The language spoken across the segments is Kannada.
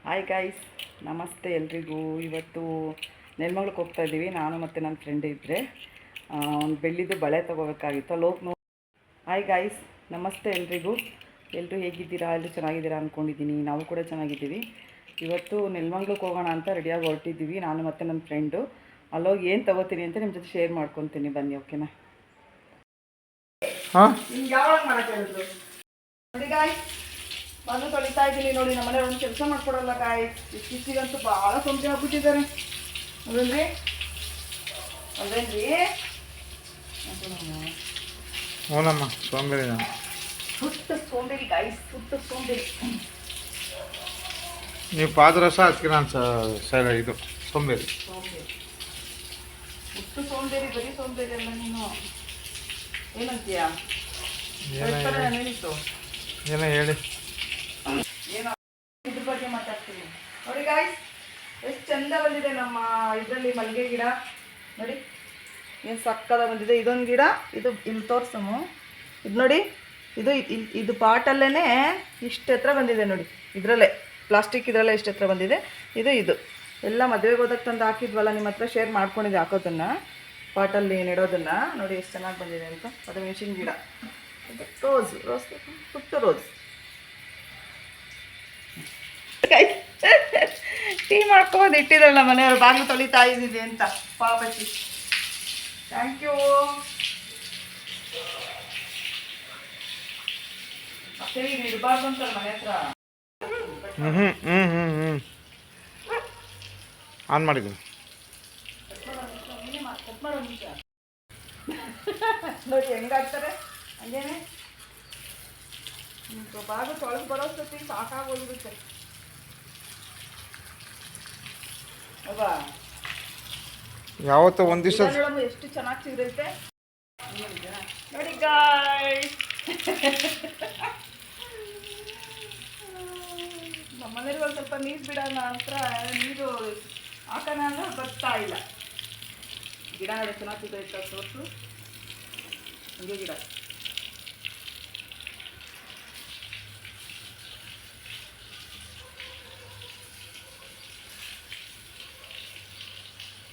ಹಾಯ್ ಗಾಯ್ಸ್, ನಮಸ್ತೆ ಎಲ್ರಿಗೂ. ಇವತ್ತು ನೆಲಮಂಗಲಕ್ಕೆ ಹೋಗ್ತಾ ಇದ್ದೀವಿ. ನಾನು ಮತ್ತು ನನ್ನ ಫ್ರೆಂಡ್ ಇದ್ದರೆ ಒಂದು ಬೆಳ್ಳಿದು ಬಳೆ ತೊಗೋಬೇಕಾಗಿತ್ತು. ಅಲ್ಲಿ ಹೋಗಿ ಹಾಯ್ ಗಾಯ್ಸ್, ನಮಸ್ತೆ ಎಲ್ರಿಗೂ. ಎಲ್ಲರೂ ಹೇಗಿದ್ದೀರಾ? ಎಲ್ಲರೂ ಚೆನ್ನಾಗಿದ್ದೀರಾ ಅಂದ್ಕೊಂಡಿದ್ದೀನಿ. ನಾವು ಕೂಡ ಚೆನ್ನಾಗಿದ್ದೀವಿ. ಇವತ್ತು ನೆಲಮಂಗಲಕ್ಕೆ ಹೋಗೋಣ ಅಂತ ರೆಡಿಯಾಗಿ ಹೊರಟಿದ್ದೀವಿ, ನಾನು ಮತ್ತು ನನ್ನ ಫ್ರೆಂಡು. ಅಲ್ಲೋಗಿ ಏನು ತೊಗೋತೀನಿ ಅಂತ ನಿಮ್ಮ ಜೊತೆ ಶೇರ್ ಮಾಡ್ಕೊತೀನಿ, ಬನ್ನಿ. ಓಕೆನಾ? ಹಾಂ, ನಿಮ್ಗೆ ಯಾವಾಗ ಮಾಡೋಕ್ಕಾಗಿದ್ರು ನೋಡಿ ಗಾಯ್ಸ್. ಬಂದು ತೊಳಿತಾ ಇದ್ದೀನಿ ನೋಡಿ. ನಮ್ಮನೆ ಒಂದು ಕೆಲಸ ಮಾಡ್ಕೊಡಲ್ಲ ಗಾಯ್ಸ್. ಇತ್ತೀಚಿಗಂತೂ ಭಾಳ ಸೊಂಬೆ ಆಗ್ಬಿಟ್ಟಿದ್ದಾರೆ. ಅದೇನ್ರಿ ಹ್ಞೂನಮ್ಮ, ಸೋಂಬೇರಿ. ಸುಟ್ಟ ಸೋಂಬೇರಿ ಗಾಯ್ಸ್, ಸುಟ್ಟ ಸೋಂಬೇರಿ. ನೀವು ಪಾದರಸ ಅದಕ್ಕೆ ನಾನು ಇದು ಸೋಂಬೇರಿ. ಸುಟ್ಟು ಸೋಂಬೇರಿ, ಬರೀ ಸೋಂಬೇರಿ ಅಲ್ಲ ನೀನು. ಏನಂತೀಯ? ಏನೋ ಹೇಳಿ. ಏನೋ ಇದ್ರ ಬಗ್ಗೆ ಮಾತಾಡ್ತೀನಿ ನೋಡಿ ಗಾಯ್ಸ್. ಎಷ್ಟು ಚಂದ ಬಂದಿದೆ ನಮ್ಮ ಇದರಲ್ಲಿ ಮಲ್ಲಿಗೆ ಗಿಡ ನೋಡಿ, ಏನು ಸಕ್ಕದ ಬಂದಿದೆ. ಇದೊಂದು ಗಿಡ, ಇದು ಇಲ್ಲಿ ತೋರ್ಸಮು. ಇದು ನೋಡಿ, ಇದು ಪಾಟಲ್ಲೇ ಇಷ್ಟು ಎತ್ತರ ಬಂದಿದೆ ನೋಡಿ. ಇದರಲ್ಲೇ ಪ್ಲಾಸ್ಟಿಕ್, ಇದರಲ್ಲೇ ಇಷ್ಟು ಎತ್ತರ ಬಂದಿದೆ. ಇದು ಎಲ್ಲ ಮದುವೆಗೆ ಹೋದಕ್ಕೆ ತಂದು ಹಾಕಿದ್ವಲ್ಲ, ನಿಮ್ಮ ಹತ್ರ ಶೇರ್ ಮಾಡ್ಕೊಂಡಿದ್ದೆ ಹಾಕೋದನ್ನು, ಪಾಟಲ್ಲಿ ನೆಡೋದನ್ನು. ನೋಡಿ ಎಷ್ಟು ಚೆನ್ನಾಗಿ ಬಂದಿದೆ ಅಂತ. ಅದು ಮೆಣಸಿನ ಗಿಡ. ರೋಸ್ ಪುಟ್ಟು ರೋಸ್. ಟೀ ಮಾಡ್ಕೊಂಡು ಇಟ್ಟಿರಲ್ಲ ಮನೆಯವರು, ಬಾಗಿಲು ತೊಳಿತಾ ಇದ್ದೀವಿ ಅಂತ ಪಾಪಚ್ಚಿ. Thank you. ಮತ್ತೆ ಈಗ ಇಡಬಾರ್ದು ಅಂತಲ್ಲ ಮನೆ ಹತ್ರ. ಆನ್ ಮಾಡಿದ್ದೀನಿ ನೋಡಿ ಹೆಂಗಾಗ್ತಾರೆ ಹಂಗೇನೆ. ಬಾಗಿಲು ತೊಳೆದು ಬರೋಷ್ಟೊತ್ತಿಗೆ ಸಾಕಾಗೋಗಿರುತ್ತೆ ಅಲ್ವಾ? ಯಾವತ್ತೋ ಒಂದು ದಿವಸ ಎಷ್ಟು ಚೆನ್ನಾಗಿ ಸಿಗೈತೆ ನೋಡಿ ಗಾಯ್ಸ್. ನಮ್ಮನೇಲಿ ಒಂದು ಸ್ವಲ್ಪ ನೀರು ಬಿಡೋಣ ಅಂತ ನೀರು ಹಾಕೋಣ ಅಂದ್ರೆ ಬರ್ತಾ ಇಲ್ಲ. ಗಿಡ ನೋಡಿ ಚೆನ್ನಾಗಿ ಸಿಗೈತೆ ಸೋಸು. ಹಂಗೆ ಗಿಡ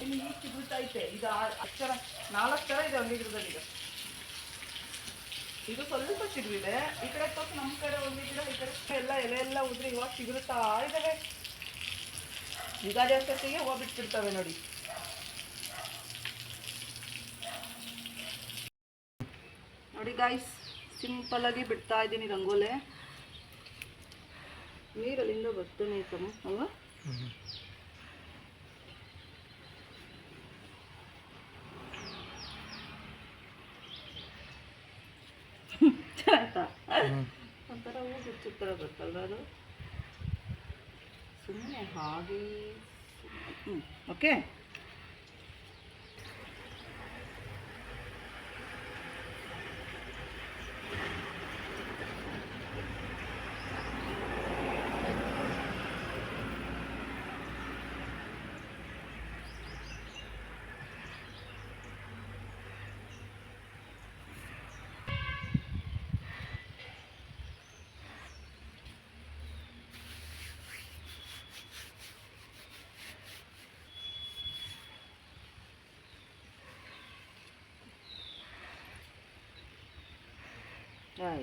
ನೀರು ಸಿಗುತ್ತೈತೆ. ಇದು 4 ಥರ ಇದೆ ಒಂದು ಗಿಡದಲ್ಲಿ. ಇದು ಸ್ವಲ್ಪ ಸಿಗುವಿದೆ. ಈ ಕಡೆ ತೋರಿಸಿ, ನಮ್ಮ ಕಡೆ ಒಂದು ಗಿಡ, ಈ ಕಡೆ ಎಲ್ಲ ಎಲೆ ಎಲ್ಲ ಉದ್ರಿ ಇವಾಗ ಸಿಗುತ್ತಾ ಇದ್ದಾವೆ. ಯುಗಾದಿ ಅಷ್ಟೊತ್ತಿಗೆ ಹೂವು ಬಿಟ್ಬಿಡ್ತವೆ ನೋಡಿ. ನೋಡಿ ಗಾಯ್ಸ್, ಸಿಂಪಲ್ಲಾಗಿ ಬಿಡ್ತಾ ಇದ್ದೀನಿ ರಂಗೋಲೆ. ನೀರಲ್ಲಿಂದ ಬರ್ತಾನೆ ಐತಮ್ಮ ಅಲ್ವಾ? ಆಯ್ತಾ? ಒಂಥರ ಹೂ ಬಿಚ್ಚುತ್ತರ ಗೊತ್ತಲ್ವ ಅದು. ಸುಮ್ಮನೆ ಹಾಗೆ ಓಕೆ.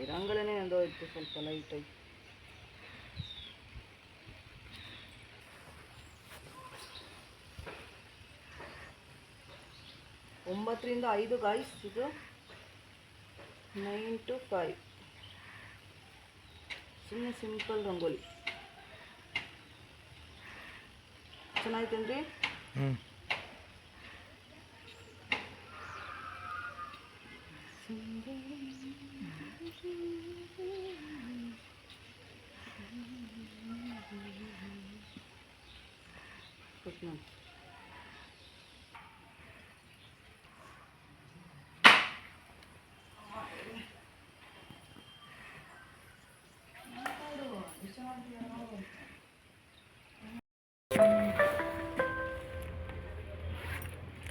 ರಂಗೋಲಿನೇ ನಂದೋಯ್ತು ಸ್ವಲ್ಪ ಲೈಟಾಗಿ. ಒಂಬತ್ತರಿಂದ 5 ಗಾಯ್ಸ್. ಇದು 9 to 5. ಸುಮ್ಮನೆ ಸಿಂಪಲ್ ರಂಗೋಲಿ. ಚೆನ್ನಾಯ್ತೇನ್ರಿ?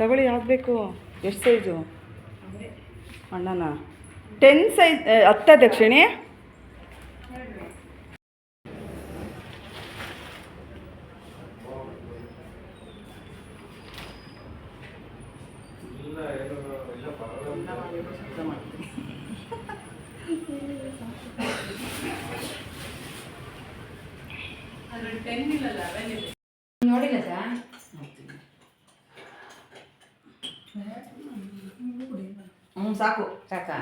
ತಗೊಳ್ಳಿ, ಆಗಬೇಕು. ಎಷ್ಟು ಸೈಜು ಅಣ್ಣನ? 10 ಸೈಜ್ 10 ದಕ್ಷಿಣೆ. ನೋಡಿಲ್ಲ ಸರ್ ಸಾಕು ಸಾಕಾ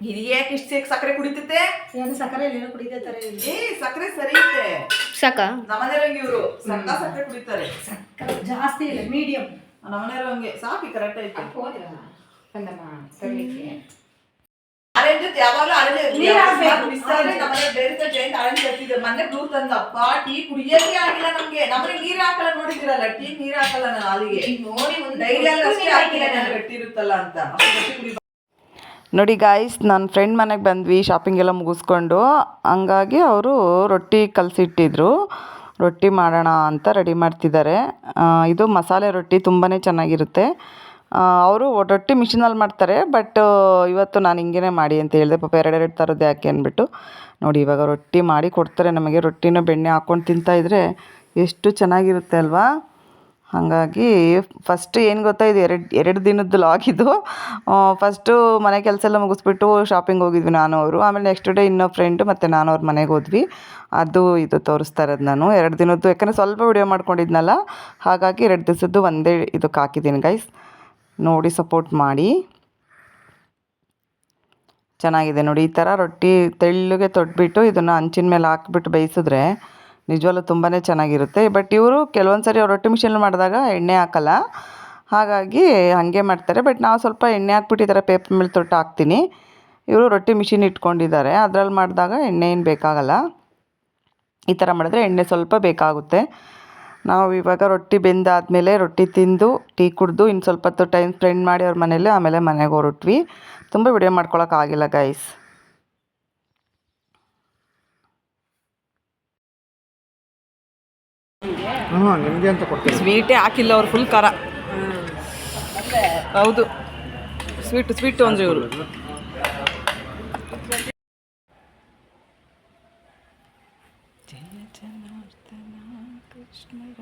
ಹಿರಿಯ ಇಷ್ಟು ಸಕ್ಕರೆ ಕುಡಿತೈತೆ ಏನು ಸಕ್ಕರೆ ಇಲ್ಲ ಕುಡಿತಾರೆ ಏ ಸಕ್ಕರೆ ಸರಿ ಐತೆ ಸಾಕಾ ನಮ್ಮನೆಯವ್ರಂಗೆ ಇವರು ಸಕ್ಕರೆ ಕುಡಿತಾರೆ ಸಕ್ಕರೆ ಜಾಸ್ತಿ ಇಲ್ಲ ಮೀಡಿಯಂ ನಮ್ಮನೆಯವ್ರಂಗೆ ಸಾಕಿ ಕರೆಕ್ಟ್ ಐತೆ ಹೋದ್ರ ಬಂದಮ್ಮ ತರಲಿಕ್ಕೆ ಆರೆಂಜ್ ಯಾವಾಗಲೂ ನೀರ್ ಹಾಕ್ಬೇಕು. ಆರೆಂಜ್ ತರ್ತಿದ್ದೆ ಮೊನ್ನೆ ಬ್ಲೂ ತಂದಪ್ಪ ಟೀ ಕುಡಿಯಕ್ಕೆ ಆಗಿಲ್ಲ ನಮ್ಗೆ ನಮ್ಮನೆ ನೀರ್ ಹಾಕಲ್ಲ ನೋಡಿದಿರಲ್ಲ ಟೀ ನೀರ್ ಹಾಕಲ್ಲ ನಾನು ಹಾಲಿಗೆ ನೋಡಿ ಒಂದು ಡೈರಿ ಅಲ್ಲಿ ಅಷ್ಟೇ ಹಾಕಿಲ್ಲ ನಾನು ಗಟ್ಟಿ ಇರುತ್ತಲ್ಲ ಅಂತ ನೋಡಿ ಗಾಯ್ಸ್ ನನ್ನ ಫ್ರೆಂಡ್ ಮನೆಗೆ ಬಂದ್ವಿ ಶಾಪಿಂಗ್ ಎಲ್ಲ ಮುಗಿಸ್ಕೊಂಡು ಹಂಗಾಗಿ ಅವರು ರೊಟ್ಟಿ ಕಲಸಿಟ್ಟಿದ್ರು ರೊಟ್ಟಿ ಮಾಡೋಣ ಅಂತ ರೆಡಿ ಮಾಡ್ತಿದ್ದಾರೆ ಇದು ಮಸಾಲೆ ರೊಟ್ಟಿ ತುಂಬಾ ಚೆನ್ನಾಗಿರುತ್ತೆ ಅವರು ರೊಟ್ಟಿ ಮಿಷಿನಲ್ಲಿ ಮಾಡ್ತಾರೆ ಬಟ್ ಇವತ್ತು ನಾನು ಹಿಂಗೇ ಮಾಡಿ ಅಂತ ಹೇಳಿದೆ ಪಾಪ ಎರಡೆರಡು ಥರದ್ದು ಯಾಕೆ ಅಂದ್ಬಿಟ್ಟು ನೋಡಿ ಇವಾಗ ರೊಟ್ಟಿ ಮಾಡಿ ಕೊಡ್ತಾರೆ ನಮಗೆ ರೊಟ್ಟಿನ ಬೆಣ್ಣೆ ಹಾಕ್ಕೊಂಡು ತಿಂತಾಯಿದ್ರೆ ಎಷ್ಟು ಚೆನ್ನಾಗಿರುತ್ತೆ ಅಲ್ವಾ ಹಾಗಾಗಿ ಫಸ್ಟ್ ಏನು ಗೊತ್ತಾ ಇದು ಎರಡು ದಿನದ್ದು ಲಾಗ್ ಇದು ಫಸ್ಟು ಮನೆ ಕೆಲಸ ಎಲ್ಲ ಮುಗಿಸ್ಬಿಟ್ಟು ಶಾಪಿಂಗ್ ಹೋಗಿದ್ವಿ ನಾನು ಅವರು ಆಮೇಲೆ ನೆಕ್ಸ್ಟ್ ಡೇ ಇನ್ನೂ ಫ್ರೆಂಡು ಮತ್ತು ನಾನು ಅವ್ರ ಮನೆಗೆ ಹೋದ್ವಿ ಅದು ಇದು ತೋರಿಸ್ತಾ ಇರೋದು ನಾನು 2 ದಿನದ್ದು ಯಾಕಂದರೆ ಸ್ವಲ್ಪ ವಿಡಿಯೋ ಮಾಡ್ಕೊಂಡಿದ್ನಲ್ಲ ಹಾಗಾಗಿ 2 ದಿವಸದ್ದು ಒಂದೇ ಇದಕ್ಕೆ ಹಾಕಿದ್ದೀನಿ ಗೈಸ್ ನೋಡಿ ಸಪೋರ್ಟ್ ಮಾಡಿ ಚೆನ್ನಾಗಿದೆ ನೋಡಿ ಈ ಥರ ರೊಟ್ಟಿ ತೆಳ್ಳಗೆ ತೊಟ್ಬಿಟ್ಟು ಇದನ್ನು ಹಂಚಿನ ಮೇಲೆ ಹಾಕ್ಬಿಟ್ಟು ಬೇಯಿಸಿದ್ರೆ ನಿಜವಾಗ್ಲೂ ತುಂಬಾ ಚೆನ್ನಾಗಿರುತ್ತೆ ಬಟ್ ಇವರು ಕೆಲವೊಂದು ಸರಿ ಅವ್ರು ರೊಟ್ಟಿ ಮಿಷಿನಲ್ಲಿ ಮಾಡಿದಾಗ ಎಣ್ಣೆ ಹಾಕಲ್ಲ ಹಾಗಾಗಿ ಹಾಗೆ ಮಾಡ್ತಾರೆ ಬಟ್ ನಾವು ಸ್ವಲ್ಪ ಎಣ್ಣೆ ಹಾಕ್ಬಿಟ್ಟು ಈ ಥರ ಪೇಪರ್ ಮೇಲೆ ತೊಟ್ಟು ಹಾಕ್ತೀನಿ ಇವರು ರೊಟ್ಟಿ ಮಿಷಿನ್ ಇಟ್ಕೊಂಡಿದ್ದಾರೆ ಅದರಲ್ಲಿ ಮಾಡಿದಾಗ ಎಣ್ಣೆ ಏನು ಬೇಕಾಗಲ್ಲ ಈ ಥರ ಮಾಡಿದ್ರೆ ಎಣ್ಣೆ ಸ್ವಲ್ಪ ಬೇಕಾಗುತ್ತೆ ನಾವು ಇವಾಗ ರೊಟ್ಟಿ ಬೆಂದಾದಮೇಲೆ ರೊಟ್ಟಿ ತಿಂದು ಟೀ ಕುಡಿದು ಇನ್ನು ಸ್ವಲ್ಪ ಹೊತ್ತು ಟೈಮ್ ಸ್ಪೆಂಡ್ ಮಾಡಿ ಅವ್ರ ಮನೇಲಿ ಆಮೇಲೆ ಮನೆಗೆ ಹೊರಟ್ವಿ ತುಂಬ ವಿಡಿಯೋ ಮಾಡ್ಕೊಳಕ್ಕಾಗಿಲ್ಲ ಗೈಸ್ ನಿಮಗೆ ಅಂತ ಕೊಡ್ತೀನಿ ಸ್ವೀಟೇ ಹಾಕಿಲ್ಲ ಅವ್ರು ಫುಲ್ ಖಾರ ಹೌದು ಸ್ವೀಟು ಅಂದರೆ ಇವರು ಜಯ ಜನಾರ್ದನ ಕೃಷ್ಣರ